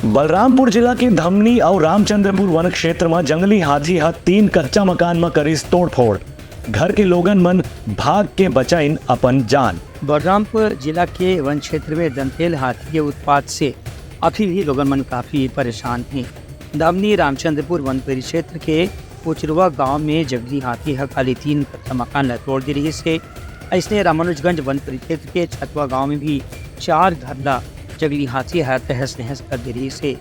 बलरामपुर जिला के धमनी और रामचंद्रपुर वन क्षेत्र में जंगली हाथी हा 3 कच्चा मकान में करीस तोड़फोड़। घर के लोगन मन भाग के बचाइन अपन जान। बलरामपुर जिला के वन क्षेत्र में दंतेल हाथी के उत्पात से अभी भी लोगन मन काफी परेशान हैं। धमनी रामचंद्रपुर वन परिक्षेत्र के पुचरुआ गांव में जंगली हाथी खाली 3 कच्चा मकान ला तोड़ दे रही से। ऐसे रामानुजगंज वन परिक्षेत्र के छतवा गांव में भी 4 घर ला जंगली हाथी तहस नहस कर दे रही से।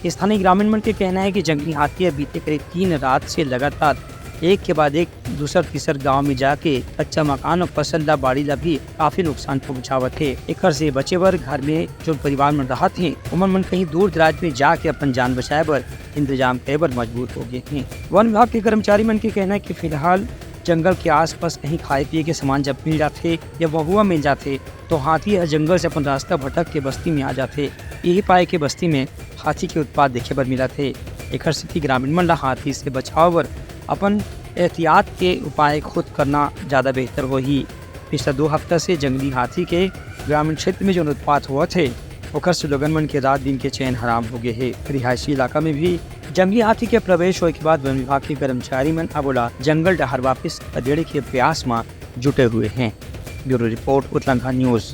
स्थानीय ग्रामीण मन के कहना है कि जंगली हाथी बीते करीब 3 रात से लगातार एक के बाद एक दूसर तीसर गांव में जाके कच्चा मकान और फसल ला बाड़ी ला भी काफी नुकसान पहुंचावत है। एक से बचे बर घर में जो परिवार में रहत हैं उमन मन कहीं दूर दराज में जाके अपन जान बचाए बर इंतजाम करे बर मजबूर हो गए हैं। वन विभाग के कर्मचारी मन के कहना है कि फिलहाल जंगल के आसपास कहीं खाए पिए के सामान जब मिल जाते या बहुआ मिल जाते तो हाथी जंगल से अपन रास्ता भटक के बस्ती में आ जाते। यही पाए के बस्ती में हाथी के उत्पाद देखे बर मिला थे। एक स्थिति ग्रामीण मन ला हाथी से बचाव बर अपन एहतियात के उपाय खुद करना ज़्यादा बेहतर हो ही। पिछला 2 हफ्ता से जंगली हाथी के ग्रामीण क्षेत्र में जो उत्पात हुआ थे ओकर से लोगन मन के रात दिन के चैन हराम हो गए है। रिहायशी इलाका में भी जंगली हाथी के प्रवेश होने के बाद वन विभाग के कर्मचारी मन अबोला जंगल डहर वापिस अदेड़े के प्रयास में जुटे हुए हैं। Bureau report Uttarakhand news.